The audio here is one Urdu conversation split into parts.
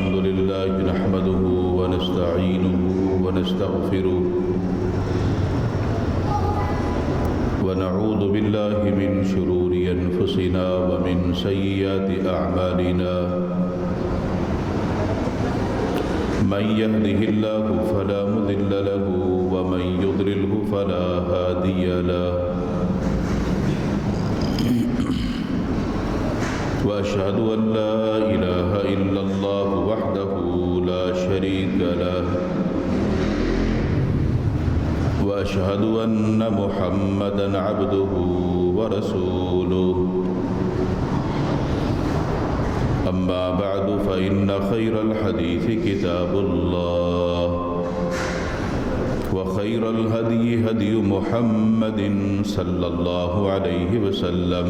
الحمد لله نحمده ونستعينه ونستغفره ونعوذ بالله من شرور أنفسنا ومن سيئات أعمالنا من يهده الله فلا مضل له ومن يضلله فلا هادي له وأشهد أن لا إله إلا الله وحده لا شريك له وأشهد أن محمدًا عبده ورسوله أما بعد فإن خير الحديث كتاب الله وخير الهدي هدي محمد صلى الله عليه وسلم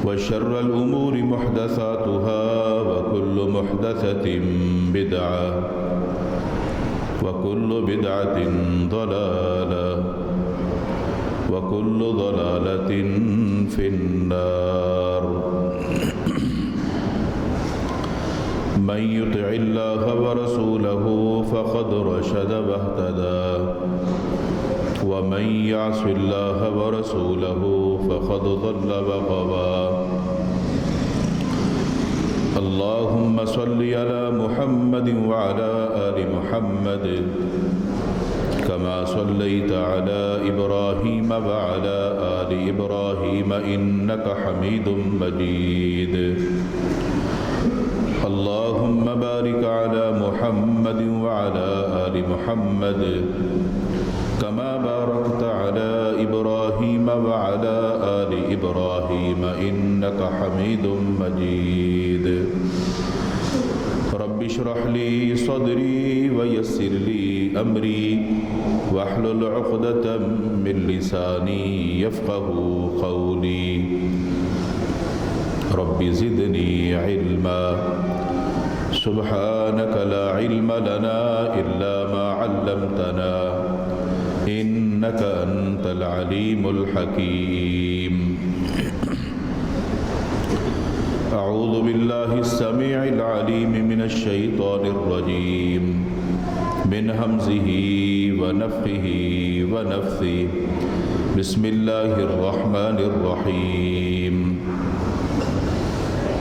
وشر الأمور محدثاتها وكل محدثة بدعة وكل بدعة ضلالة وكل ضلالة في النار من يطع الله ورسوله فقد رشد واهتدى ومن يعص الله ورسوله فقد ضل وغوى اللهم صل على محمد وعلى آل محمد كما صليت على إبراهيم وعلى آل إبراهيم إنك حميد مجيد اللهم بارك على محمد وعلى آل محمد كما باركت على إبراهيم وعلى آل إبراهيم إنك حميد مجيد رب اشرح لي صدري ويسر لي أمري واحلل عقدة من لساني يفقه قولي رب زدني علما سبحانك لا علم لنا إلا ما علمتنا إنك أنت العليم الحكيم أعوذ بالله السميع العليم من الشيطان الرجيم من همزه ونفخه ونفثه بسم الله الرحمن الرحيم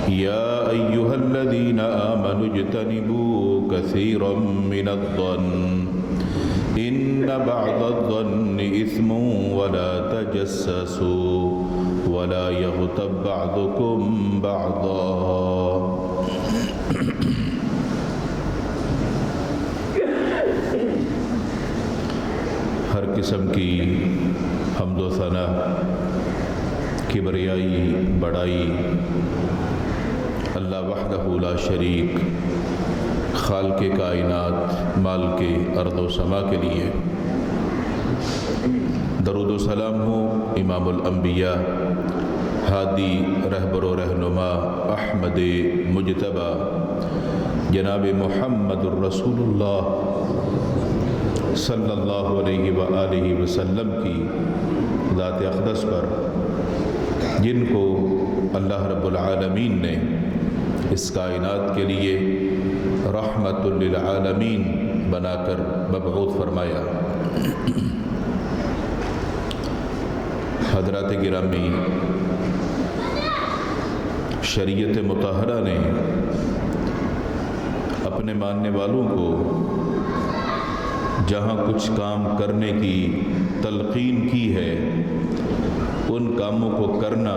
يا أيها الذين آمنوا اجتنبوا كثيرا من الظن إن بعض الظن إثم ولا تجسسوا ولا يغتب بعضكم بعضا ہر قسم کی حمد و ثنا کبریائی بڑائی اللہ وحدہ لا شریک خالق کائنات مالک ارض و سما کے لیے درود و سلام ہو امام الانبیاء ہادی رہبر و رہنما احمد مجتبی جناب محمد الرسول اللہ صلی اللہ علیہ وآلہ وسلم کی ذات اقدس پر جن کو اللہ رب العالمین نے اس کائنات کے لیے رحمت للعالمین بنا کر مبعوث فرمایا۔ حضرات گرامی، شریعت مطہرہ نے اپنے ماننے والوں کو جہاں کچھ کام کرنے کی تلقین کی ہے ان کاموں کو کرنا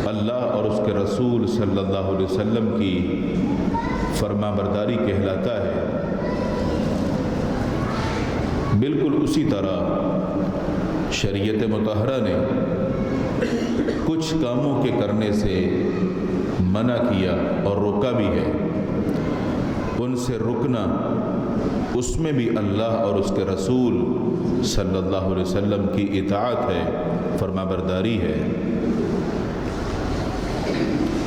اللہ اور اس کے رسول صلی اللہ علیہ وسلم کی فرما برداری کہلاتا ہے۔ بالکل اسی طرح شریعت مطہرہ نے کچھ کاموں کے کرنے سے منع کیا اور روکا بھی ہے۔ ان سے رکنا اس میں بھی اللہ اور اس کے رسول صلی اللہ علیہ وسلم کی اطاعت ہے، فرما برداری ہے۔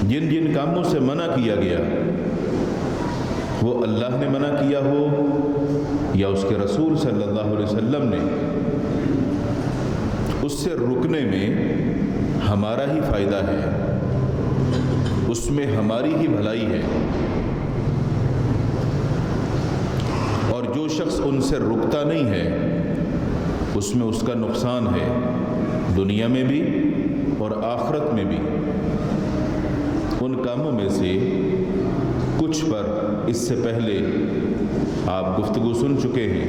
جن جن کاموں سے منع کیا گیا وہ اللہ نے منع کیا ہو یا اس کے رسول صلی اللہ علیہ وسلم نے، اس سے رکنے میں ہمارا ہی فائدہ ہے۔ اس میں ہماری ہی بھلائی ہے، اور جو شخص ان سے رکتا نہیں ہے اس میں اس کا نقصان ہے، دنیا میں بھی اور آخرت میں بھی۔ ان کاموں میں سے کچھ پر اس سے پہلے آپ گفتگو سن چکے ہیں۔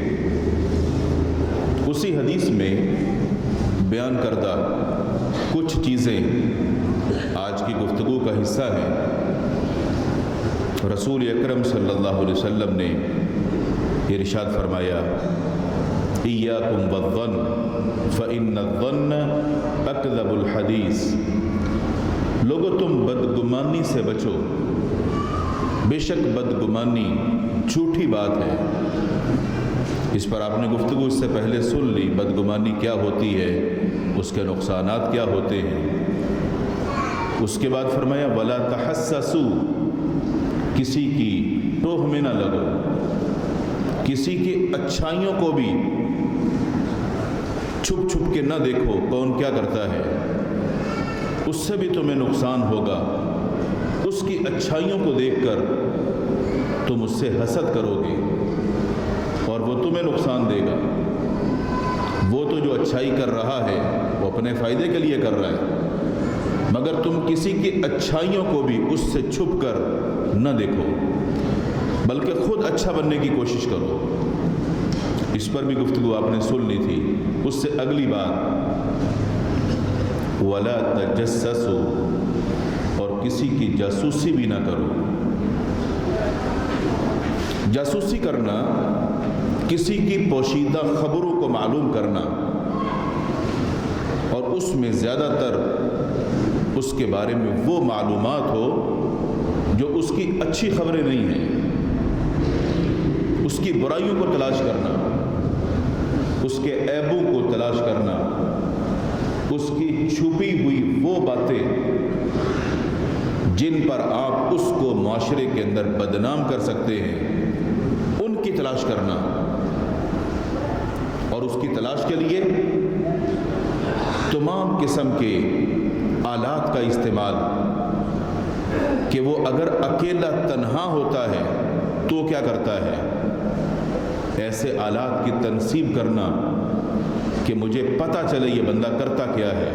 اسی حدیث میں بیان کردہ کچھ چیزیں آج کی گفتگو کا حصہ ہیں۔ رسول اکرم صلی اللہ علیہ وسلم نے ارشاد فرمایا، ایاکم والظن فإن الظن اکذب الحدیث، لوگو تم بدگمانی سے بچو، بے شک بدگمانی جھوٹی بات ہے۔ اس پر آپ نے گفتگو اس سے پہلے سن لی، بدگمانی کیا ہوتی ہے، اس کے نقصانات کیا ہوتے ہیں۔ اس کے بعد فرمایا ولا تحسسوا، کسی کی ٹوہ میں نہ لگو، کسی کی اچھائیوں کو بھی چھپ چھپ کے نہ دیکھو کون کیا کرتا ہے، اس سے بھی تمہیں نقصان ہوگا۔ اس کی اچھائیوں کو دیکھ کر تم اس سے حسد کرو گے اور وہ تمہیں نقصان دے گا۔ وہ تو جو اچھائی کر رہا ہے وہ اپنے فائدے کے لیے کر رہا ہے، مگر تم کسی کی اچھائیوں کو بھی اس سے چھپ کر نہ دیکھو، بلکہ خود اچھا بننے کی کوشش کرو۔ اس پر بھی گفتگو آپ نے سن لی تھی۔ اس سے اگلی بات وَلَا تَجَسَّسُوا، اور کسی کی جاسوسی بھی نہ کرو۔ جاسوسی کرنا کسی کی پوشیدہ خبروں کو معلوم کرنا، اور اس میں زیادہ تر اس کے بارے میں وہ معلومات ہو جو اس کی اچھی خبریں نہیں ہیں، اس کی برائیوں کو تلاش کرنا، اس کے عیبوں کو تلاش کرنا، اس کی چھپی ہوئی وہ باتیں جن پر آپ اس کو معاشرے کے اندر بدنام کر سکتے ہیں، ان کی تلاش کرنا، اور اس کی تلاش کے لیے تمام قسم کے آلات کا استعمال، کہ وہ اگر اکیلا تنہا ہوتا ہے تو کیا کرتا ہے، ایسے آلات کی تنصیب کرنا کہ مجھے پتہ چلے یہ بندہ کرتا کیا ہے،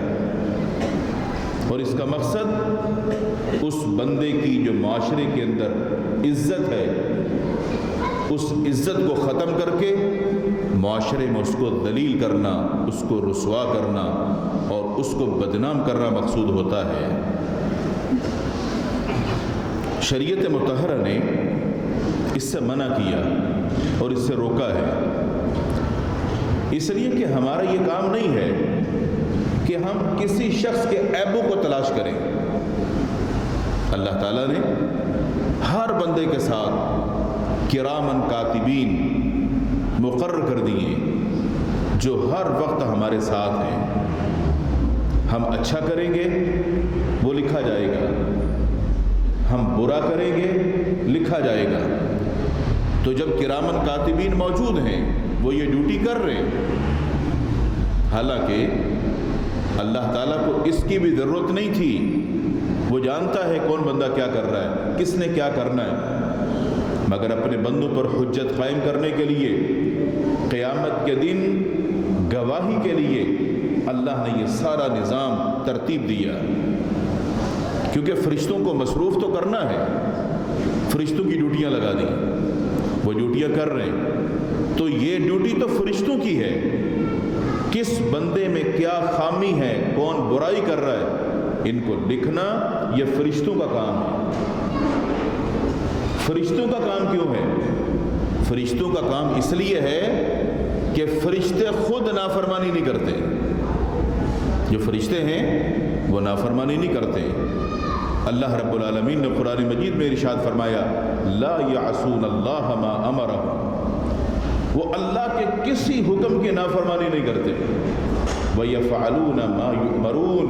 اور اس کا مقصد اس بندے کی جو معاشرے کے اندر عزت ہے، اس عزت کو ختم کر کے معاشرے میں اس کو ذلیل کرنا، اس کو رسوا کرنا اور اس کو بدنام کرنا مقصود ہوتا ہے۔ شریعت مطہرہ نے اس سے منع کیا اور اس سے روکا ہے، اس لیے کہ ہمارا یہ کام نہیں ہے کہ ہم کسی شخص کے عیبوں کو تلاش کریں۔ اللہ تعالیٰ نے ہر بندے کے ساتھ کرامن کاتبین مقرر کر دیے جو ہر وقت ہمارے ساتھ ہیں۔ ہم اچھا کریں گے وہ لکھا جائے گا، ہم برا کریں گے لکھا جائے گا۔ تو جب کرامن کاتبین موجود ہیں وہ یہ ڈیوٹی کر رہے ہیں، حالانکہ اللہ تعالیٰ کو اس کی بھی ضرورت نہیں تھی، وہ جانتا ہے کون بندہ کیا کر رہا ہے، کس نے کیا کرنا ہے، مگر اپنے بندوں پر حجت قائم کرنے کے لیے، قیامت کے دن گواہی کے لیے اللہ نے یہ سارا نظام ترتیب دیا، کیونکہ فرشتوں کو مصروف تو کرنا ہے، فرشتوں کی ڈیوٹیاں لگا دی، وہ ڈیوٹیاں کر رہے ہیں، تو یہ ڈیوٹی تو فرشتوں کی ہے، کس بندے میں کیا خامی ہے، کون برائی کر رہا ہے، ان کو لکھنا یہ فرشتوں کا کام ہے۔ فرشتوں کا کام کیوں ہے؟ فرشتوں کا کام اس لیے ہے کہ فرشتے خود نافرمانی نہیں کرتے، جو فرشتے ہیں وہ نافرمانی نہیں کرتے۔ اللہ رب العالمین نے قرآن مجید میں ارشاد فرمایا لا یعصون اللہ ما امرهم، وہ اللہ کے کسی حکم کی نافرمانی نہیں کرتے۔ وَيَفْعَلُونَ مَا يُؤْمَرُونَ،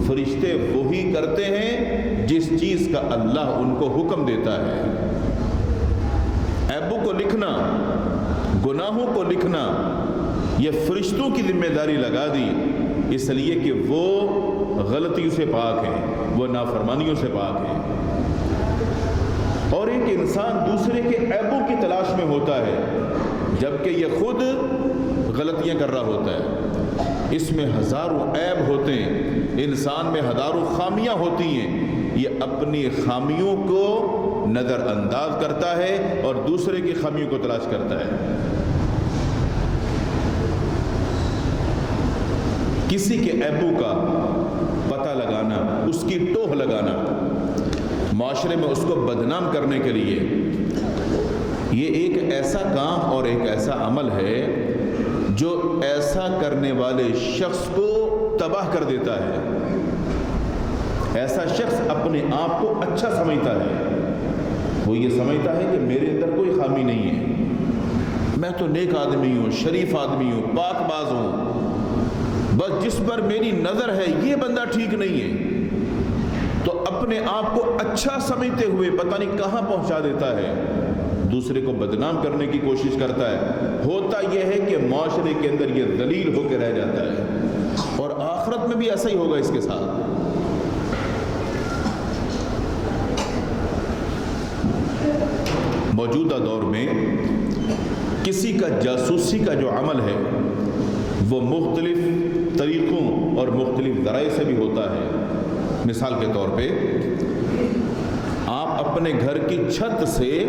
فرشتے وہی کرتے ہیں جس چیز کا اللہ ان کو حکم دیتا ہے۔ عیبوں کو لکھنا، گناہوں کو لکھنا، یہ فرشتوں کی ذمہ داری لگا دی، اس لیے کہ وہ غلطیوں سے پاک ہیں، وہ نافرمانیوں سے پاک ہیں۔ اور ایک انسان دوسرے کے عیبوں کی تلاش میں ہوتا ہے جبکہ یہ خود غلطیاں کر رہا ہوتا ہے۔ اس میں ہزاروں عیب ہوتے ہیں، انسان میں ہزاروں خامیاں ہوتی ہیں، یہ اپنی خامیوں کو نظر انداز کرتا ہے اور دوسرے کی خامیوں کو تلاش کرتا ہے۔ کسی کے عیبوں کا پتہ لگانا، اس کی ٹوہ لگانا، معاشرے میں اس کو بدنام کرنے کے لیے، یہ ایک ایسا کام اور ایک ایسا عمل ہے جو ایسا کرنے والے شخص کو تباہ کر دیتا ہے۔ ایسا شخص اپنے آپ کو اچھا سمجھتا ہے، وہ یہ سمجھتا ہے کہ میرے اندر کوئی خامی نہیں ہے، میں تو نیک آدمی ہوں، شریف آدمی ہوں، پاک باز ہوں، بس جس پر میری نظر ہے یہ بندہ ٹھیک نہیں ہے، تو اپنے آپ کو اچھا سمجھتے ہوئے پتہ نہیں کہاں پہنچا دیتا ہے، دوسرے کو بدنام کرنے کی کوشش کرتا ہے۔ ہوتا یہ ہے کہ معاشرے کے اندر یہ ذلیل ہو کے رہ جاتا ہے، اور آخرت میں بھی ایسا ہی ہوگا اس کے ساتھ۔ موجودہ دور میں کسی کا جاسوسی کا جو عمل ہے وہ مختلف طریقوں اور مختلف ذرائع سے بھی ہوتا ہے۔ مثال کے طور پہ آپ اپنے گھر کی چھت سے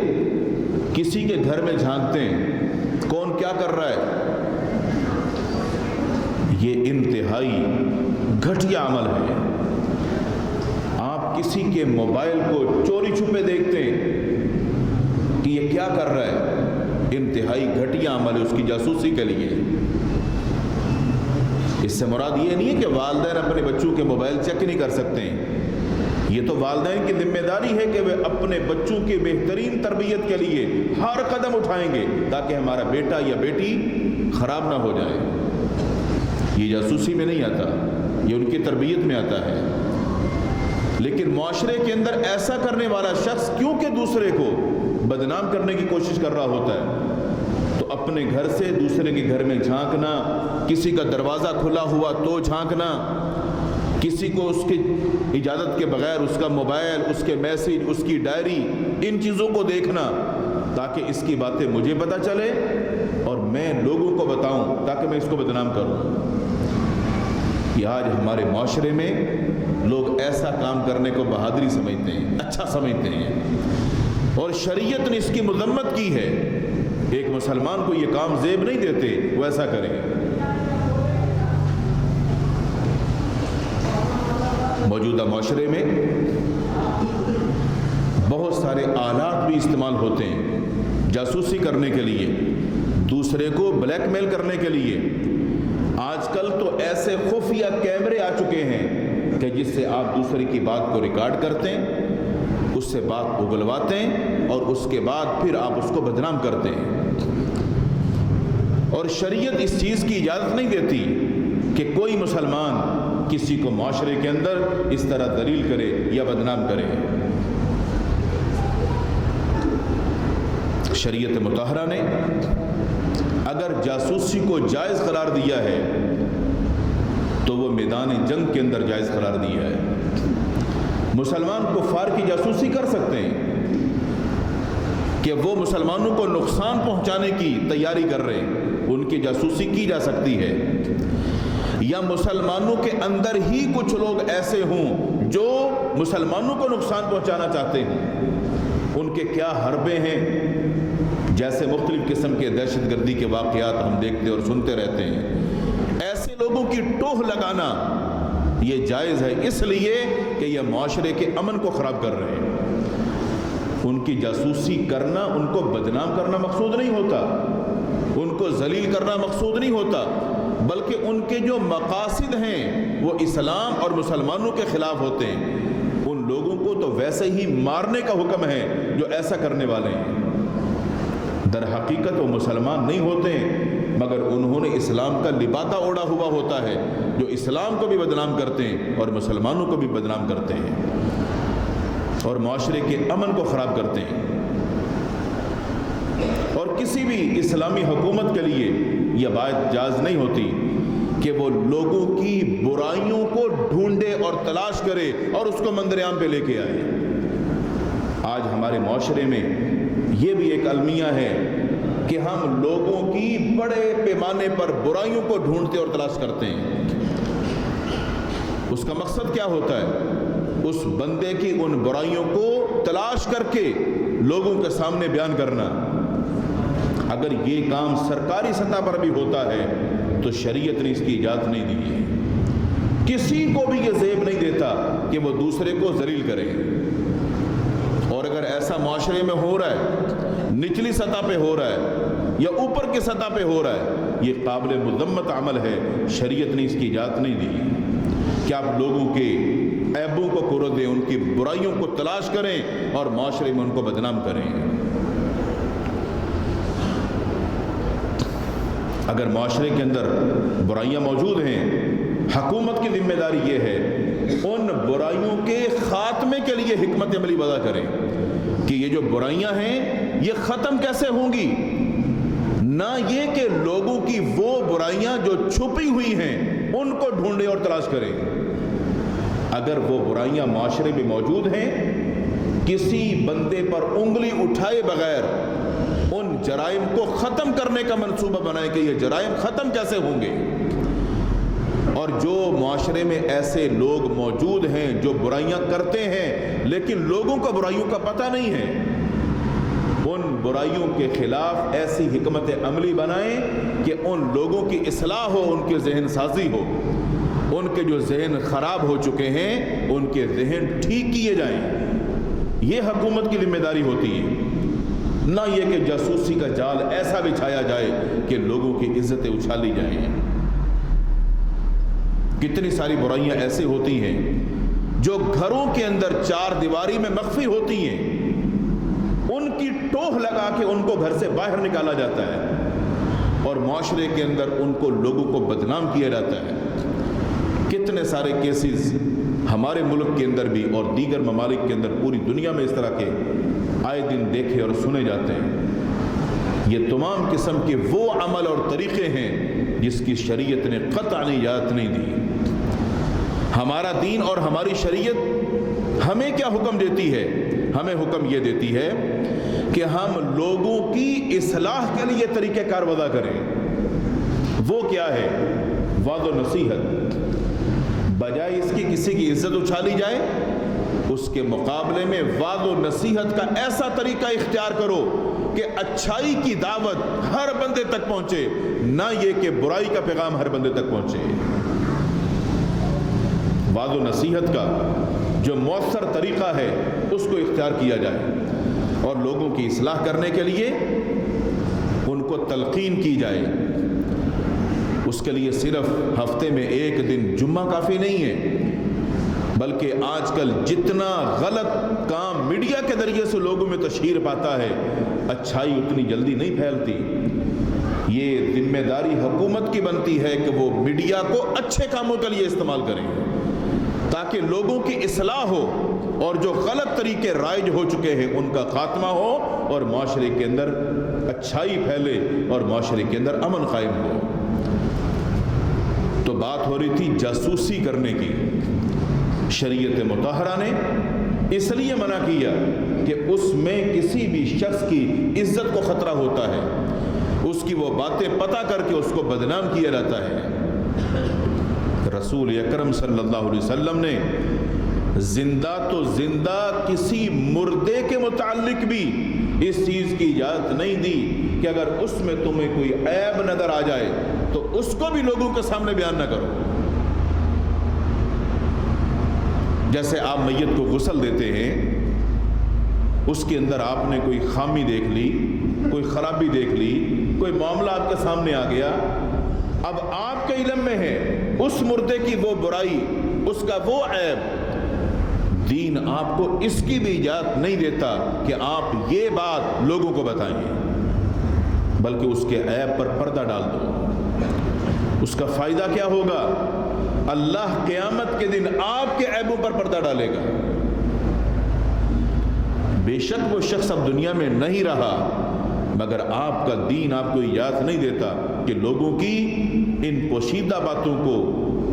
کسی کے گھر میں جھانکتے ہیں، کون کیا کر رہا ہے، یہ انتہائی گھٹیا عمل ہے۔ آپ کسی کے موبائل کو چوری چھپے دیکھتے ہیں کہ یہ کیا کر رہا ہے، انتہائی گھٹیا عمل ہے اس کی جاسوسی کے لیے۔ اس سے مراد یہ نہیں ہے کہ والدین اپنے بچوں کے موبائل چیک نہیں کر سکتے ہیں، یہ تو والدین کی ذمہ داری ہے کہ وہ اپنے بچوں کی بہترین تربیت کے لیے ہر قدم اٹھائیں گے تاکہ ہمارا بیٹا یا بیٹی خراب نہ ہو جائے۔ یہ جاسوسی میں نہیں آتا، یہ ان کی تربیت میں آتا ہے۔ لیکن معاشرے کے اندر ایسا کرنے والا شخص کیونکہ دوسرے کو بدنام کرنے کی کوشش کر رہا ہوتا ہے، تو اپنے گھر سے دوسرے کے گھر میں جھانکنا، کسی کا دروازہ کھلا ہوا تو جھانکنا، کسی کو اس کی اجازت کے بغیر اس کا موبائل، اس کے میسج، اس کی ڈائری، ان چیزوں کو دیکھنا تاکہ اس کی باتیں مجھے پتہ چلے اور میں لوگوں کو بتاؤں تاکہ میں اس کو بدنام کروں۔ کہ آج ہمارے معاشرے میں لوگ ایسا کام کرنے کو بہادری سمجھتے ہیں، اچھا سمجھتے ہیں، اور شریعت نے اس کی مذمت کی ہے۔ ایک مسلمان کو یہ کام زیب نہیں دیتے وہ ایسا کرے۔ موجودہ معاشرے میں بہت سارے آلات بھی استعمال ہوتے ہیں جاسوسی کرنے کے لیے، دوسرے کو بلیک میل کرنے کے لیے۔ آج کل تو ایسے خفیہ کیمرے آ چکے ہیں کہ جس سے آپ دوسرے کی بات کو ریکارڈ کرتے ہیں، اس سے بات اگلواتے ہیں اور اس کے بعد پھر آپ اس کو بدنام کرتے ہیں۔ اور شریعت اس چیز کی اجازت نہیں دیتی کہ کوئی مسلمان کسی کو معاشرے کے اندر اس طرح ذلیل کرے یا بدنام کرے۔ شریعت مطہرہ نے اگر جاسوسی کو جائز قرار دیا ہے تو وہ میدان جنگ کے اندر جائز قرار دیا ہے۔ مسلمان کفار کی جاسوسی کر سکتے ہیں کہ وہ مسلمانوں کو نقصان پہنچانے کی تیاری کر رہے ہیں، ان کی جاسوسی کی جا سکتی ہے۔ یا مسلمانوں کے اندر ہی کچھ لوگ ایسے ہوں جو مسلمانوں کو نقصان پہنچانا چاہتے ہیں، ان کے کیا حربے ہیں، جیسے مختلف قسم کے دہشت گردی کے واقعات ہم دیکھتے اور سنتے رہتے ہیں۔ ایسے لوگوں کی ٹوہ لگانا یہ جائز ہے، اس لیے کہ یہ معاشرے کے امن کو خراب کر رہے ہیں۔ ان کی جاسوسی کرنا، ان کو بدنام کرنا مقصود نہیں ہوتا، ان کو ذلیل کرنا مقصود نہیں ہوتا، بلکہ ان کے جو مقاصد ہیں وہ اسلام اور مسلمانوں کے خلاف ہوتے ہیں۔ ان لوگوں کو تو ویسے ہی مارنے کا حکم ہے جو ایسا کرنے والے ہیں۔ در حقیقت وہ مسلمان نہیں ہوتے ہیں، مگر انہوں نے اسلام کا لبادہ اوڑھا ہوا ہوتا ہے، جو اسلام کو بھی بدنام کرتے ہیں اور مسلمانوں کو بھی بدنام کرتے ہیں اور معاشرے کے امن کو خراب کرتے ہیں۔ اور کسی بھی اسلامی حکومت کے لیے یہ بات جائز نہیں ہوتی کہ وہ لوگوں کی برائیوں کو ڈھونڈے اور تلاش کرے اور اس کو منظر عام پہ لے کے آئے۔ آج ہمارے معاشرے میں یہ بھی ایک المیہ ہے کہ ہم لوگوں کی بڑے پیمانے پر برائیوں کو ڈھونڈتے اور تلاش کرتے ہیں۔ اس کا مقصد کیا ہوتا ہے؟ اس بندے کی ان برائیوں کو تلاش کر کے لوگوں کے سامنے بیان کرنا۔ اگر یہ کام سرکاری سطح پر بھی ہوتا ہے تو شریعت نے اس کی اجازت نہیں دی ہے۔ کسی کو بھی یہ زیب نہیں دیتا کہ وہ دوسرے کو ذلیل کرے، اور اگر ایسا معاشرے میں ہو رہا ہے، نچلی سطح پہ ہو رہا ہے یا اوپر کی سطح پہ ہو رہا ہے، یہ قابل مذمت عمل ہے۔ شریعت نے اس کی اجازت نہیں دی کہ آپ لوگوں کے عیبوں کو قرو دیں، ان کی برائیوں کو تلاش کریں اور معاشرے میں ان کو بدنام کریں۔ اگر معاشرے کے اندر برائیاں موجود ہیں، حکومت کی ذمہ داری یہ ہے ان برائیوں کے خاتمے کے لیے حکمت عملی وضع کریں کہ یہ جو برائیاں ہیں یہ ختم کیسے ہوں گی۔ نہ یہ کہ لوگوں کی وہ برائیاں جو چھپی ہوئی ہیں ان کو ڈھونڈے اور تلاش کریں۔ اگر وہ برائیاں معاشرے میں موجود ہیں، کسی بندے پر انگلی اٹھائے بغیر ان جرائم کو ختم کرنے کا منصوبہ بنائیں کہ یہ جرائم ختم کیسے ہوں گے۔ اور جو معاشرے میں ایسے لوگ موجود ہیں جو برائیاں کرتے ہیں لیکن لوگوں کو برائیوں کا پتہ نہیں ہے، ان برائیوں کے خلاف ایسی حکمت عملی بنائیں کہ ان لوگوں کی اصلاح ہو، ان کی ذہن سازی ہو، ان کے جو ذہن خراب ہو چکے ہیں ان کے ذہن ٹھیک کیے جائیں۔ یہ حکومت کی ذمہ داری ہوتی ہے، نہ یہ کہ جاسوسی کا جال ایسا بچھایا جائے کہ لوگوں کی عزتیں اچھالی جائیں۔ کتنی ساری برائیاں ایسے ہوتی ہیں جو گھروں کے اندر چار دیواری میں مخفی ہوتی ہیں، ان کی ٹوہ لگا کے ان کو گھر سے باہر نکالا جاتا ہے اور معاشرے کے اندر ان کو لوگوں کو بدنام کیا جاتا ہے۔ کتنے سارے کیسز ہمارے ملک کے اندر بھی اور دیگر ممالک کے اندر پوری دنیا میں اس طرح کے آئے دن دیکھے اور سنے جاتے ہیں۔ یہ تمام قسم کے وہ عمل اور طریقے ہیں جس کی شریعت نے قطعاً اجازت نہیں دی۔ ہمارا دین اور ہماری شریعت ہمیں کیا حکم دیتی ہے؟ ہمیں حکم یہ دیتی ہے کہ ہم لوگوں کی اصلاح کے لیے طریقہ کار وضع کریں۔ وہ کیا ہے؟ وعظ و نصیحت۔ بجائے اس کی کسی کی عزت اچھالی جائے، اس کے مقابلے میں وعظ و نصیحت کا ایسا طریقہ اختیار کرو کہ اچھائی کی دعوت ہر بندے تک پہنچے، نہ یہ کہ برائی کا پیغام ہر بندے تک پہنچے۔ وعظ و نصیحت کا جو مؤثر طریقہ ہے اس کو اختیار کیا جائے اور لوگوں کی اصلاح کرنے کے لیے ان کو تلقین کی جائے۔ اس کے لیے صرف ہفتے میں ایک دن جمعہ کافی نہیں ہے، بلکہ آج کل جتنا غلط کام میڈیا کے ذریعے سے لوگوں میں تشہیر پاتا ہے، اچھائی اتنی جلدی نہیں پھیلتی۔ یہ ذمہ داری حکومت کی بنتی ہے کہ وہ میڈیا کو اچھے کاموں کے لیے استعمال کریں تاکہ لوگوں کی اصلاح ہو اور جو غلط طریقے رائج ہو چکے ہیں ان کا خاتمہ ہو اور معاشرے کے اندر اچھائی پھیلے اور معاشرے کے اندر امن قائم ہو۔ تو بات ہو رہی تھی جاسوسی کرنے کی۔ شریعت مطہرہ نے اس لیے منع کیا کہ اس میں کسی بھی شخص کی عزت کو خطرہ ہوتا ہے، اس کی وہ باتیں پتہ کر کے اس کو بدنام کیا جاتا ہے۔ رسول اکرم صلی اللہ علیہ وسلم نے زندہ تو زندہ کسی مردے کے متعلق بھی اس چیز کی اجازت نہیں دی کہ اگر اس میں تمہیں کوئی عیب نظر آ جائے تو اس کو بھی لوگوں کے سامنے بیان نہ کرو۔ جیسے آپ میت کو غسل دیتے ہیں، اس کے اندر آپ نے کوئی خامی دیکھ لی، کوئی خرابی دیکھ لی، کوئی معاملہ آپ کے سامنے آ گیا، اب آپ کے علم میں ہے اس مردے کی وہ برائی، اس کا وہ عیب، دین آپ کو اس کی بھی اجازت نہیں دیتا کہ آپ یہ بات لوگوں کو بتائیں، بلکہ اس کے عیب پر پردہ ڈال دو۔ اس کا فائدہ کیا ہوگا؟ اللہ قیامت کے دن آپ کے عیبوں پر پردہ ڈالے گا۔ بے شک وہ شخص اب دنیا میں نہیں رہا مگر آپ کا دین آپ کو اجازت نہیں دیتا کہ لوگوں کی ان پوشیدہ باتوں کو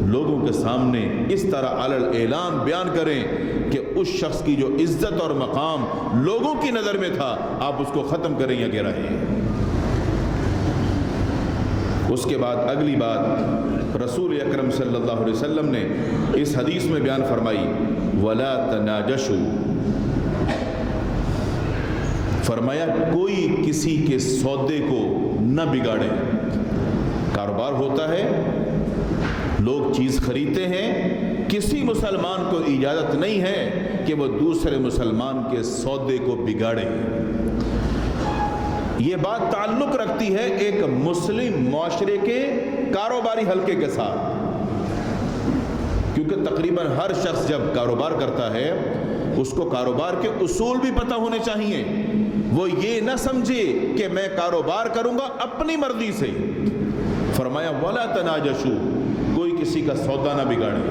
لوگوں کے سامنے اس طرح علی الاعلان بیان کریں کہ اس شخص کی جو عزت اور مقام لوگوں کی نظر میں تھا آپ اس کو ختم کریں یا گرائیں۔ اس کے بعد اگلی بات رسول اکرم صلی اللہ علیہ وسلم نے اس حدیث میں بیان فرمائی، وَلَا تَنَاجَشُوا، فرمایا کوئی کسی کے سودے کو نہ بگاڑے۔ کاروبار ہوتا ہے، لوگ چیز خریدتے ہیں، کسی مسلمان کو اجازت نہیں ہے کہ وہ دوسرے مسلمان کے سودے کو بگاڑے۔ یہ بات تعلق رکھتی ہے ایک مسلم معاشرے کے کاروباری حلقے کے ساتھ، کیونکہ تقریباً ہر شخص جب کاروبار کرتا ہے اس کو کاروبار کے اصول بھی پتہ ہونے چاہیے۔ وہ یہ نہ سمجھے کہ میں کاروبار کروں گا اپنی مرضی سے۔ فرمایا وَلَا تَنَاجَشُوا، کوئی کسی کا سودا نہ بگاڑے۔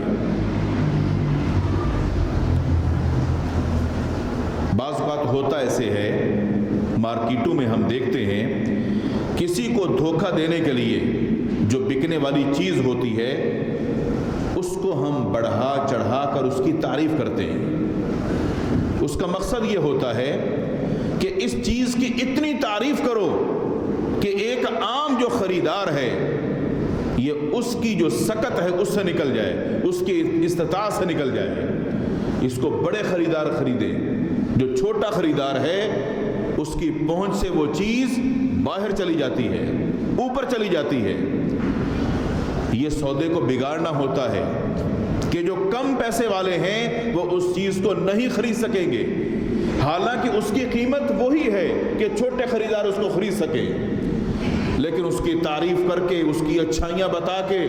بعض بات ہوتا ایسے ہے، مارکیٹوں میں ہم دیکھتے ہیں کسی کو دھوکہ دینے کے لیے جو بکنے والی چیز ہوتی ہے اس کو ہم بڑھا چڑھا کر اس کی تعریف کرتے ہیں۔ اس کا مقصد یہ ہوتا ہے کہ اس چیز کی اتنی تعریف کرو کہ ایک عام جو خریدار ہے یہ اس کی جو سکت ہے اس سے نکل جائے، اس کی استطاعت سے نکل جائے۔ اس کو بڑے خریدار خریدیں، جو چھوٹا خریدار ہے اس کی پہنچ سے وہ چیز باہر چلی جاتی ہے، اوپر چلی جاتی ہے۔ یہ سودے کو بگاڑنا ہوتا ہے کہ جو کم پیسے والے ہیں وہ اس چیز کو نہیں خرید سکیں گے، حالانکہ اس کی قیمت وہی ہے کہ چھوٹے خریدار اس کو خرید سکیں، لیکن اس کی تعریف کر کے، اس کی اچھائیاں بتا کے،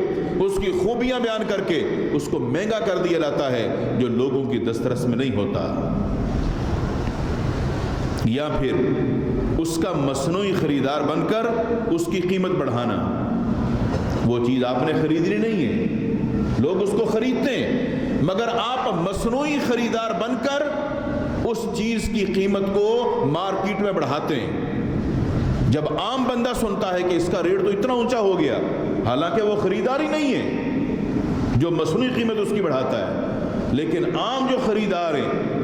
اس کی خوبیاں بیان کر کے اس کو مہنگا کر دیا جاتا ہے جو لوگوں کی دسترس میں نہیں ہوتا۔ یا پھر اس کا مصنوعی خریدار بن کر اس کی قیمت بڑھانا۔ وہ چیز آپ نے خریدنی نہیں ہے، لوگ اس کو خریدتے ہیں، مگر آپ مصنوعی خریدار بن کر اس چیز کی قیمت کو مارکیٹ میں بڑھاتے ہیں۔ جب عام بندہ سنتا ہے کہ اس کا ریٹ تو اتنا اونچا ہو گیا، حالانکہ وہ خریدار ہی نہیں ہے جو مصنوعی قیمت اس کی بڑھاتا ہے، لیکن عام جو خریدار ہیں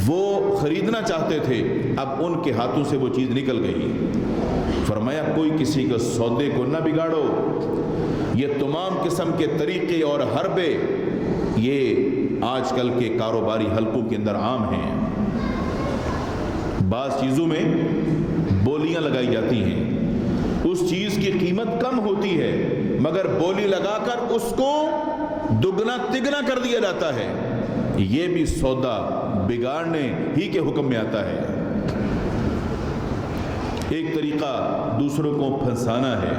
وہ خریدنا چاہتے تھے، اب ان کے ہاتھوں سے وہ چیز نکل گئی۔ فرمایا کوئی کسی کے سودے کو نہ بگاڑو۔ یہ تمام قسم کے طریقے اور حربے یہ آج کل کے کاروباری حلقوں کے اندر عام ہیں۔ بعض چیزوں میں بولیاں لگائی جاتی ہیں، اس چیز کی قیمت کم ہوتی ہے مگر بولی لگا کر اس کو دگنا تگنا کر دیا جاتا ہے۔ یہ بھی سودا بگاڑنے ہی کے حکم میں آتا ہے۔ ایک طریقہ دوسروں کو پھنسانا ہے۔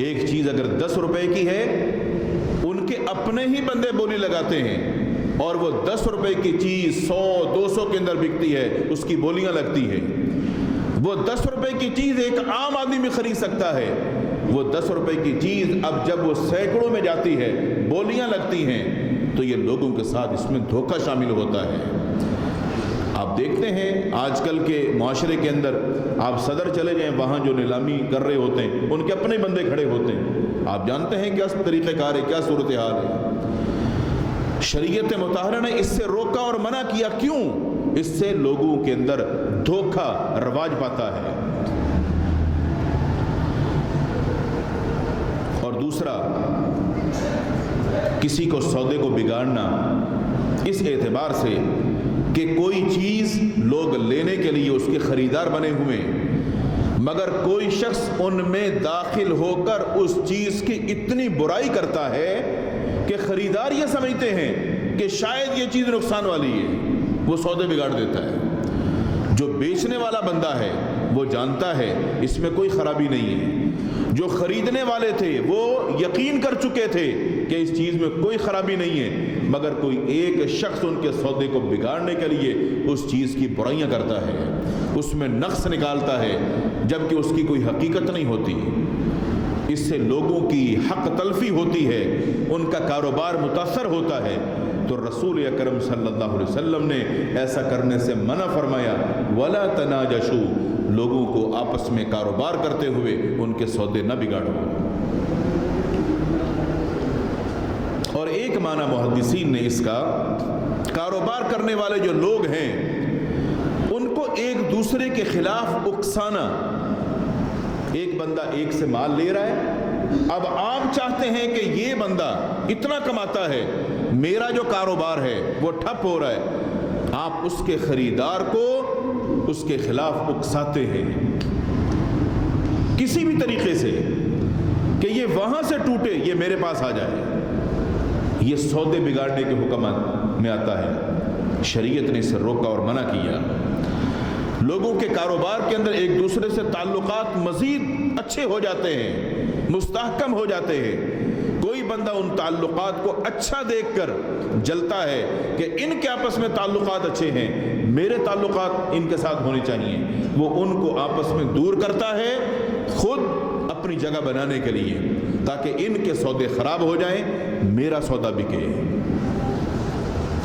ایک چیز اگر 10 روپے کی ہے، ان کے اپنے ہی بندے بولی لگاتے ہیں اور وہ 10 روپے کی چیز 100-200 کے اندر بکتی ہے، اس کی بولیاں لگتی ہیں۔ وہ 10 روپے کی چیز ایک عام آدمی بھی خرید سکتا ہے، وہ 10 روپے کی چیز اب جب وہ سینکڑوں میں جاتی ہے، بولیاں لگتی ہیں، تو یہ لوگوں کے ساتھ اس میں دھوکہ شامل ہوتا ہے۔ آپ دیکھتے ہیں آج کل کے معاشرے کے اندر، آپ صدر چلے جائیں، وہاں جو نیلامی کر رہے ہوتے ہیں ان کے اپنے بندے کھڑے ہوتے ہیں۔ آپ جانتے ہیں کیا طریقہ کار ہے، کیا صورتحال ہے۔ شریعت مطہرہ نے اس سے روکا اور منع کیا، کیوں؟ اس سے لوگوں کے اندر دھوکہ رواج پاتا ہے۔ اور دوسرا، کسی کو سودے کو بگاڑنا اس اعتبار سے کہ کوئی چیز لوگ لینے کے لیے اس کے خریدار بنے ہوئے، مگر کوئی شخص ان میں داخل ہو کر اس چیز کی اتنی برائی کرتا ہے کہ خریدار یہ سمجھتے ہیں کہ شاید یہ چیز نقصان والی ہے، وہ سودے بگاڑ دیتا ہے۔ جو بیچنے والا بندہ ہے وہ جانتا ہے اس میں کوئی خرابی نہیں ہے، جو خریدنے والے تھے وہ یقین کر چکے تھے کہ اس چیز میں کوئی خرابی نہیں ہے، مگر کوئی ایک شخص ان کے سودے کو بگاڑنے کے لیے اس چیز کی برائیاں کرتا ہے، اس میں نقص نکالتا ہے، جبکہ اس کی کوئی حقیقت نہیں ہوتی۔ اس سے لوگوں کی حق تلفی ہوتی ہے، ان کا کاروبار متاثر ہوتا ہے، تو رسول اکرم صلی اللہ علیہ وسلم نے ایسا کرنے سے منع فرمایا، وَلَا تَنَاجَشُوا، لوگوں کو آپس میں کاروبار کرتے ہوئے ان کے سودے نہ بگاڑو۔ اور ایک معنی محدثین نے اس کا، کاروبار کرنے والے جو لوگ ہیں ان کو ایک دوسرے کے خلاف اکسانا، ایک بندہ ایک سے مال لے رہا ہے، اب آپ چاہتے ہیں کہ یہ بندہ اتنا کماتا ہے، میرا جو کاروبار ہے وہ ٹھپ ہو رہا ہے، آپ اس کے خریدار کو اس کے خلاف اکساتے ہیں کسی بھی طریقے سے کہ یہ وہاں سے ٹوٹے، یہ میرے پاس آ جائے۔ یہ سودے بگاڑنے کے حکم میں آتا ہے، شریعت نے اسے روکا اور منع کیا۔ لوگوں کے کاروبار کے اندر ایک دوسرے سے تعلقات مزید اچھے ہو جاتے ہیں، مستحکم ہو جاتے ہیں۔ کوئی بندہ ان تعلقات کو اچھا دیکھ کر جلتا ہے کہ ان کے آپس میں تعلقات اچھے ہیں، میرے تعلقات ان کے ساتھ ہونے چاہیے، وہ ان کو آپس میں دور کرتا ہے خود اپنی جگہ بنانے کے لیے، تاکہ ان کے سودے خراب ہو جائیں، میرا سودا بکے۔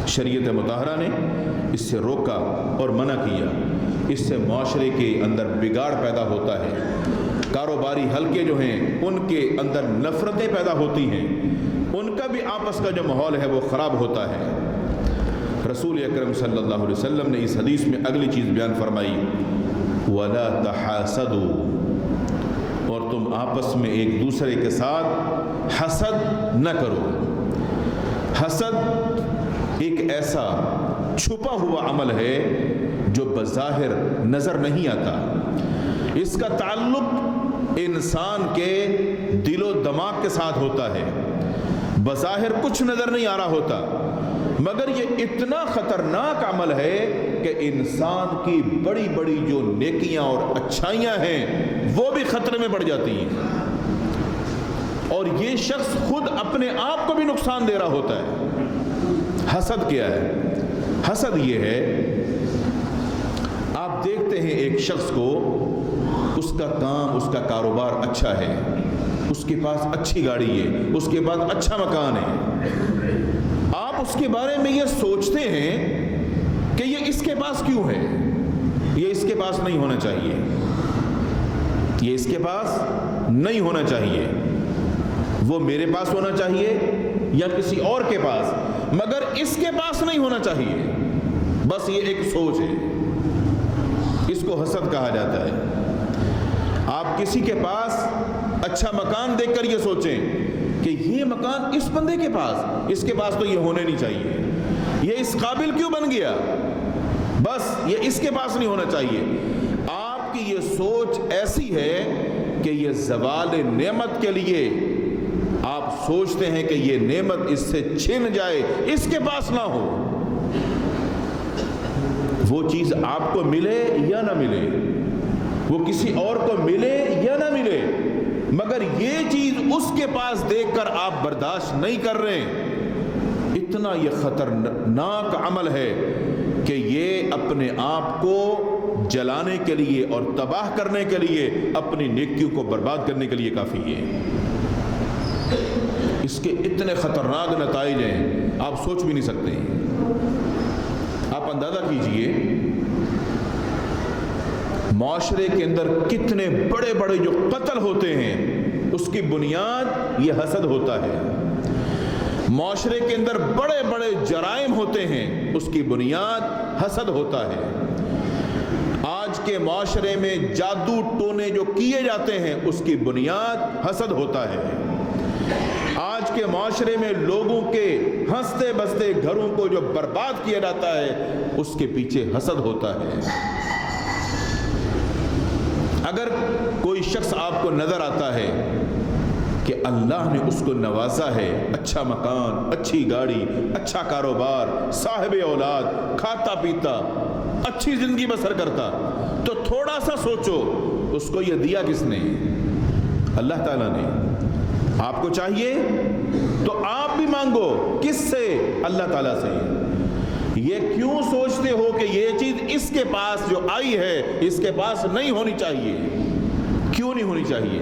شریعت مطہرہ نے اس سے روکا اور منع کیا۔ اس سے معاشرے کے اندر بگاڑ پیدا ہوتا ہے، کاروباری حلقے جو ہیں ان کے اندر نفرتیں پیدا ہوتی ہیں، ان کا بھی آپس کا جو ماحول ہے وہ خراب ہوتا ہے۔ رسول اکرم صلی اللہ علیہ وسلم نے اس حدیث میں اگلی چیز بیان فرمائی، وَلَا تَحَاسَدُوا، اور تم آپس میں ایک دوسرے کے ساتھ حسد نہ کرو۔ حسد ایک ایسا چھپا ہوا عمل ہے جو بظاہر نظر نہیں آتا، اس کا تعلق انسان کے دل و دماغ کے ساتھ ہوتا ہے، بظاہر کچھ نظر نہیں آ رہا ہوتا، مگر یہ اتنا خطرناک عمل ہے کہ انسان کی بڑی بڑی جو نیکیاں اور اچھائیاں ہیں وہ بھی خطرے میں پڑ جاتی ہیں، اور یہ شخص خود اپنے آپ کو بھی نقصان دے رہا ہوتا ہے۔ حسد کیا ہے؟ حسد یہ ہے، آپ دیکھتے ہیں ایک شخص کو، اس کا کام، اس کا کاروبار اچھا ہے، اس کے پاس اچھی گاڑی ہے، اس کے پاس اچھا مکان ہے، آپ اس کے بارے میں یہ سوچتے ہیں کہ یہ اس کے پاس کیوں ہے، یہ اس کے پاس نہیں ہونا چاہیے، یہ اس کے پاس نہیں ہونا چاہیے، وہ میرے پاس ہونا چاہیے یا کسی اور کے پاس، مگر اس کے پاس نہیں ہونا چاہیے۔ بس یہ ایک سوچ ہے، اس کو حسد کہا جاتا ہے۔ آپ کسی کے پاس اچھا مکان دیکھ کر یہ سوچیں کہ یہ مکان اس بندے کے پاس، اس کے پاس تو یہ ہونے نہیں چاہیے، یہ اس قابل کیوں بن گیا، بس یہ اس کے پاس نہیں ہونا چاہیے۔ آپ کی یہ سوچ ایسی ہے کہ یہ زوال نعمت کے لیے آپ سوچتے ہیں کہ یہ نعمت اس سے چھن جائے، اس کے پاس نہ ہو، وہ چیز آپ کو ملے یا نہ ملے، وہ کسی اور کو ملے یا نہ ملے، مگر یہ چیز اس کے پاس دیکھ کر آپ برداشت نہیں کر رہے۔ اتنا یہ خطرناک عمل ہے کہ یہ اپنے آپ کو جلانے کے لیے اور تباہ کرنے کے لیے، اپنی نیکیوں کو برباد کرنے کے لیے کافی ہے۔ اس کے اتنے خطرناک نتائج ہیں، آپ سوچ بھی نہیں سکتے۔ آپ اندازہ کیجئے معاشرے کے اندر کتنے بڑے بڑے جو قتل ہوتے ہیں، اس کی بنیاد یہ حسد ہوتا ہے۔ معاشرے کے اندر بڑے بڑے جرائم ہوتے ہیں، اس کی بنیاد حسد ہوتا ہے۔ آج کے معاشرے میں جادو ٹونے جو کیے جاتے ہیں، اس کی بنیاد حسد ہوتا ہے۔ آج کے معاشرے میں لوگوں کے ہنستے بستے گھروں کو جو برباد کیا جاتا ہے، اس کے پیچھے حسد ہوتا ہے۔ اگر کوئی شخص آپ کو نظر آتا ہے کہ اللہ نے اس کو نوازا ہے، اچھا مکان، اچھی گاڑی، اچھا کاروبار، صاحب اولاد، کھاتا پیتا، اچھی زندگی بسر کرتا، تو تھوڑا سا سوچو اس کو یہ دیا کس نے؟ اللہ تعالیٰ نے۔ آپ کو چاہیے تو آپ بھی مانگو، کس سے؟ اللہ تعالیٰ سے۔ یہ کیوں سوچتے ہو کہ یہ چیز اس کے پاس جو آئی ہے اس کے پاس نہیں ہونی چاہیے؟ کیوں نہیں ہونی چاہیے؟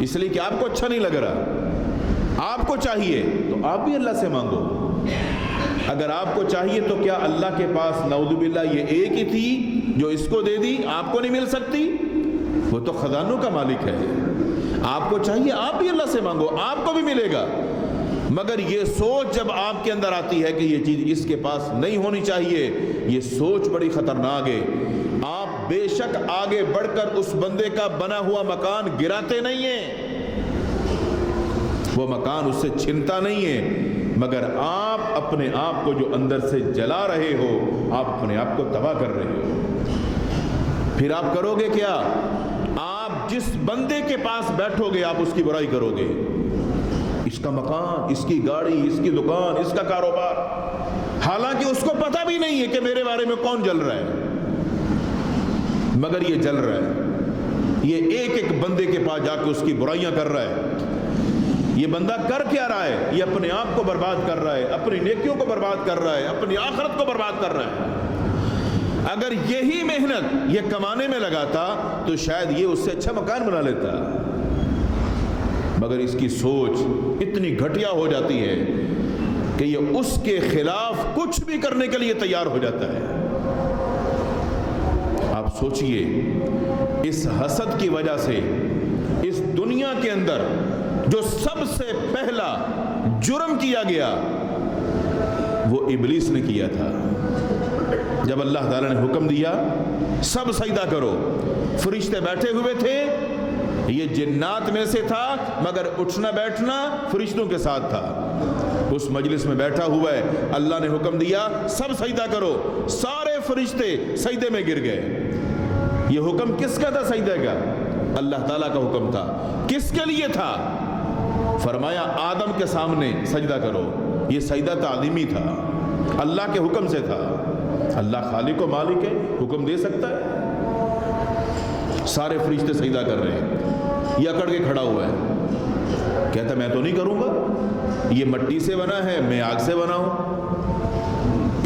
اس لیے کہ آپ کو اچھا نہیں لگ رہا، آپ کو چاہیے تو آپ بھی اللہ سے مانگو۔ اگر آپ کو چاہیے تو کیا اللہ کے پاس نعوذ باللہ یہ ایک ہی تھی جو اس کو دے دی، آپ کو نہیں مل سکتی؟ وہ تو خزانوں کا مالک ہے۔ آپ کو چاہیے آپ بھی اللہ سے مانگو، آپ کو بھی ملے گا۔ مگر یہ سوچ جب آپ کے اندر آتی ہے کہ یہ چیز اس کے پاس نہیں ہونی چاہیے، یہ سوچ بڑی خطرناک ہے۔ آپ بے شک آگے بڑھ کر اس بندے کا بنا ہوا مکان گراتے نہیں ہیں، وہ مکان اس سے چھنتا نہیں ہے، مگر آپ اپنے آپ کو جو اندر سے جلا رہے ہو، آپ اپنے آپ کو تباہ کر رہے ہو۔ پھر آپ کرو گے کیا؟ آپ جس بندے کے پاس بیٹھو گے آپ اس کی برائی کرو گے، اس کا مکان، اس کی گاڑی، اس کی دکان، اس کا کاروبار، حالانکہ اس کو پتہ بھی نہیں ہے کہ میرے بارے میں کون جل رہا ہے، مگر یہ جل رہا ہے۔ یہ ایک ایک بندے کے پاس جا کے اس کی برائیاں کر رہا ہے۔ یہ بندہ کر کیا رہا ہے؟ یہ اپنے آپ کو برباد کر رہا ہے، اپنی نیکیوں کو برباد کر رہا ہے، اپنی آخرت کو برباد کر رہا ہے۔ اگر یہی محنت یہ کمانے میں لگاتا تو شاید یہ اس سے اچھا مکان بنا لیتا، مگر اس کی سوچ اتنی گھٹیا ہو جاتی ہے کہ یہ اس کے خلاف کچھ بھی کرنے کے لیے تیار ہو جاتا ہے۔ آپ سوچئے، اس حسد کی وجہ سے اس دنیا کے اندر جو سب سے پہلا جرم کیا گیا وہ ابلیس نے کیا تھا۔ جب اللہ تعالیٰ نے حکم دیا سب سجدہ کرو، فرشتے بیٹھے ہوئے تھے، یہ جنات میں سے تھا مگر اٹھنا بیٹھنا فرشتوں کے ساتھ تھا، اس مجلس میں بیٹھا ہوا ہے، اللہ نے حکم دیا سب سجدہ کرو، سارے فرشتے سجدے میں گر گئے۔ یہ حکم کس کا تھا سجدے کا؟ اللہ تعالیٰ کا حکم تھا۔ کس کے لیے تھا؟ فرمایا آدم کے سامنے سجدہ کرو۔ یہ سجدہ تعظیمی تھا، اللہ کے حکم سے تھا۔ اللہ خالق و مالک ہے، حکم دے سکتا ہے۔ سارے فرشتے سجدہ کر رہے ہیں، یہ اکڑ کے کھڑا ہوا ہے، کہتا میں تو نہیں کروں گا، یہ مٹی سے بنا ہے، میں آگ سے بنا ہوں۔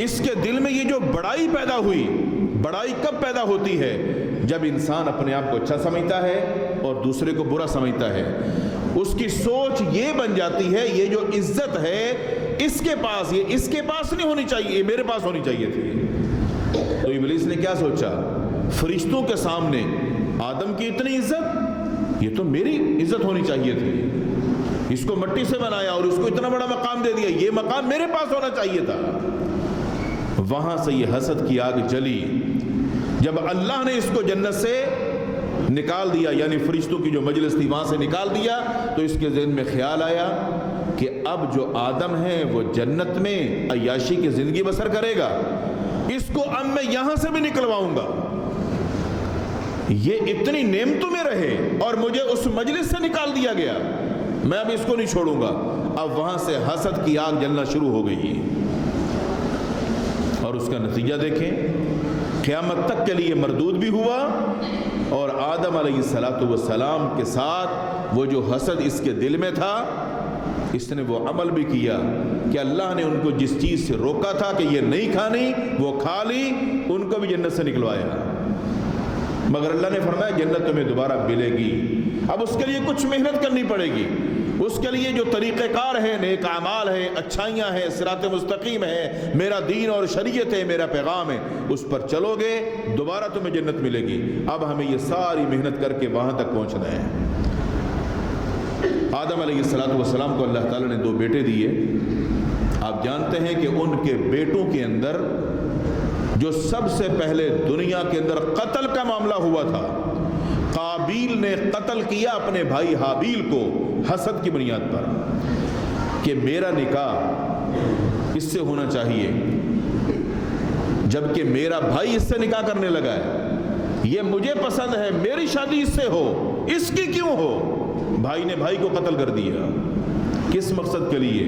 اس کے دل میں یہ جو بڑائی پیدا ہوئی، بڑائی کب پیدا ہوتی ہے؟ جب انسان اپنے آپ کو اچھا سمجھتا ہے اور دوسرے کو برا سمجھتا ہے، اس کی سوچ یہ بن جاتی ہے یہ جو عزت ہے اس کے پاس، یہ اس کے پاس نہیں ہونی چاہیے، یہ میرے پاس ہونی چاہیے تھی۔ تو ابلیس نے کیا سوچا؟ فرشتوں کے سامنے آدم کی اتنی عزت، یہ تو میری عزت ہونی چاہیے تھی، اس کو مٹی سے بنایا اور اس کو اتنا بڑا مقام دے دیا، یہ مقام میرے پاس ہونا چاہیے تھا۔ وہاں سے یہ حسد کی آگ جلی۔ جب اللہ نے اس کو جنت سے نکال دیا، یعنی فرشتوں کی جو مجلس تھی وہاں سے نکال دیا، تو اس کے ذہن میں خیال آیا کہ اب جو آدم ہے وہ جنت میں عیاشی کی زندگی بسر کرے گا، اس کو اب میں یہاں سے بھی نکلواؤں گا۔ یہ اتنی نعمتوں میں رہے اور مجھے اس مجلس سے نکال دیا گیا، میں اب اس کو نہیں چھوڑوں گا۔ اب وہاں سے حسد کی آگ جلنا شروع ہو گئی، اور اس کا نتیجہ دیکھیں، قیامت تک کے لیے مردود بھی ہوا، اور آدم علیہ السلام کے ساتھ وہ جو حسد اس کے دل میں تھا، اس نے وہ عمل بھی کیا کہ اللہ نے ان کو جس چیز سے روکا تھا کہ یہ نہیں کھانی وہ کھا لی، ان کو بھی جنت سے نکلوایا۔ مگر اللہ نے فرمایا جنت تمہیں دوبارہ ملے گی، اب اس کے لیے کچھ محنت کرنی پڑے گی، اس کے لیے جو طریقہ کار ہے، نیک اعمال ہے، اچھائیاں ہیں، صراط مستقیم ہے، میرا دین اور شریعت ہے، میرا پیغام ہے، اس پر چلو گے دوبارہ تمہیں جنت ملے گی۔ اب ہمیں یہ ساری محنت کر کے وہاں تک پہنچنا ہے۔ آدم علیہ السلام کو اللہ تعالیٰ نے 2 بیٹے دیے۔ آپ جانتے ہیں کہ ان کے بیٹوں کے اندر جو سب سے پہلے دنیا کے اندر قتل کا معاملہ ہوا تھا، قابیل نے قتل کیا اپنے بھائی حابیل کو حسد کی بنیاد پر کہ میرا نکاح اس سے ہونا چاہیے، جبکہ میرا بھائی اس سے نکاح کرنے لگا ہے، یہ مجھے پسند ہے، میری شادی اس سے ہو، اس کی کیوں ہو؟ بھائی نے بھائی کو قتل کر دیا۔ کس مقصد کے لیے؟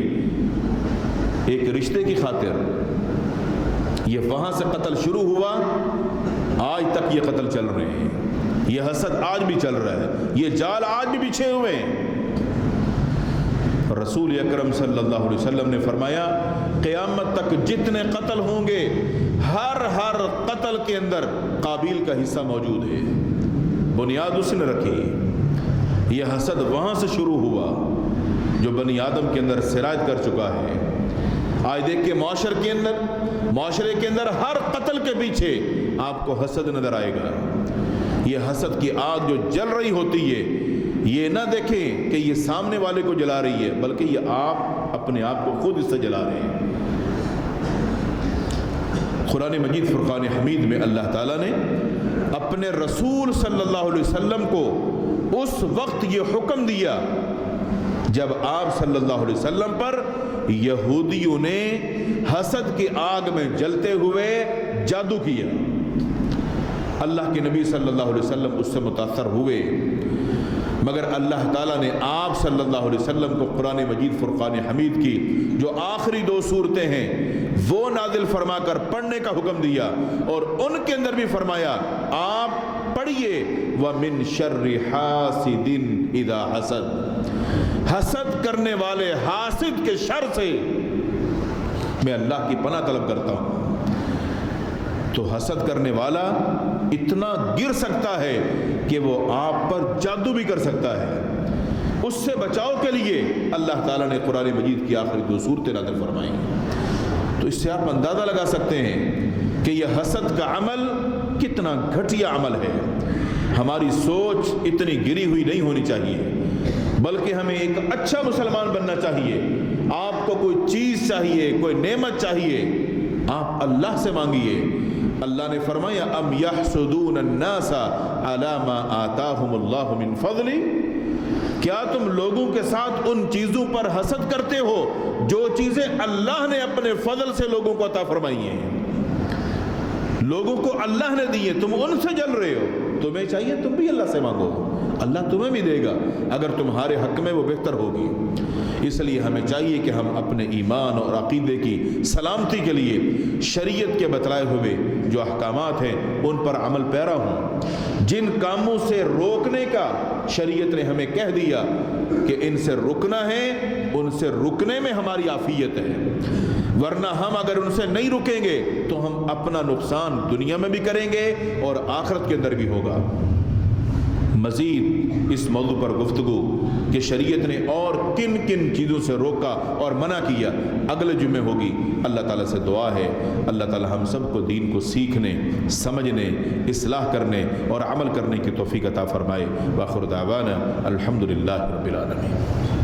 ایک رشتے کی خاطر۔ یہ وہاں سے قتل شروع ہوا، آج تک یہ قتل چل رہے ہیں، یہ حسد آج بھی چل رہا ہے، یہ جال آج بھی بچھے ہوئے ہیں۔ رسول اکرم صلی اللہ علیہ وسلم نے فرمایا قیامت تک جتنے قتل ہوں گے ہر قتل کے اندر قابیل کا حصہ موجود ہے، بنیاد اس نے رکھی۔ یہ حسد وہاں سے شروع ہوا جو بنی آدم کے اندر سرایت کر چکا ہے۔ آج دیکھ کے معاشرے کے اندر ہر قتل کے پیچھے آپ کو حسد نظر آئے گا۔ یہ حسد کی آگ جو جل رہی ہوتی ہے، یہ نہ دیکھیں کہ یہ سامنے والے کو جلا رہی ہے، بلکہ یہ آپ اپنے آپ کو خود اس سے جلا رہے ہیں۔ قرآن مجید فرقان حمید میں اللہ تعالیٰ نے اپنے رسول صلی اللہ علیہ وسلم کو اس وقت یہ حکم دیا جب آپ صلی اللہ علیہ وسلم پر یہودیوں نے حسد کی آگ میں جلتے ہوئے جادو کیا۔ اللہ کے نبی صلی اللہ علیہ وسلم اس سے متاثر ہوئے، مگر اللہ تعالیٰ نے آپ صلی اللہ علیہ وسلم کو قرآن مجید فرقان حمید کی جو آخری 2 صورتیں ہیں وہ نازل فرما کر پڑھنے کا حکم دیا، اور ان کے اندر بھی فرمایا آپ پڑھیے وَمِن شَرِّ حَاسِدٍ اِذَا حَسَدٍ، حسد کرنے والے حاسد کے شر سے میں اللہ کی پناہ طلب کرتا ہوں۔ تو حسد کرنے والا اتنا گر سکتا ہے کہ وہ آپ پر جادو بھی کر سکتا ہے۔ اس سے بچاؤ کے لیے اللہ تعالیٰ نے قرآن مجید کی آخری 2 صورتیں نازل فرمائیں۔ تو اس سے آپ اندازہ لگا سکتے ہیں کہ یہ حسد کا عمل کتنا گھٹیا عمل ہے۔ ہماری سوچ اتنی گری ہوئی نہیں ہونی چاہیے، بلکہ ہمیں ایک اچھا مسلمان بننا چاہیے۔ آپ کو کوئی چیز چاہیے، کوئی نعمت چاہیے، آپ اللہ سے مانگیے۔ اللہ نے فرمایا ام یحسدون الناس علی ما آتاہم اللہ من فضل، کیا تم لوگوں کے ساتھ ان چیزوں پر حسد کرتے ہو جو چیزیں اللہ نے اپنے فضل سے لوگوں کو عطا فرمائی ہیں؟ لوگوں کو اللہ نے دی ہیں، تم ان سے جل رہے ہو۔ تمہیں چاہیے تم بھی اللہ سے مانگو، اللہ تمہیں بھی دے گا اگر تمہارے حق میں وہ بہتر ہوگی۔ اس لیے ہمیں چاہیے کہ ہم اپنے ایمان اور عقیدے کی سلامتی کے لیے شریعت کے بتلائے ہوئے جو احکامات ہیں ان پر عمل پیرا ہوں۔ جن کاموں سے روکنے کا شریعت نے ہمیں کہہ دیا کہ ان سے رکنا ہے، ان سے رکنے میں ہماری عافیت ہے، ورنہ ہم اگر ان سے نہیں رکیں گے تو ہم اپنا نقصان دنیا میں بھی کریں گے اور آخرت کے اندر بھی ہوگا۔ مزید اس موضوع پر گفتگو کہ شریعت نے اور کن کن چیزوں سے روکا اور منع کیا اگلے جمعے ہوگی۔ اللہ تعالیٰ سے دعا ہے اللہ تعالیٰ ہم سب کو دین کو سیکھنے، سمجھنے، اصلاح کرنے اور عمل کرنے کی توفیق عطا فرمائے۔ وآخر دعوانا الحمدللہ رب العالمین۔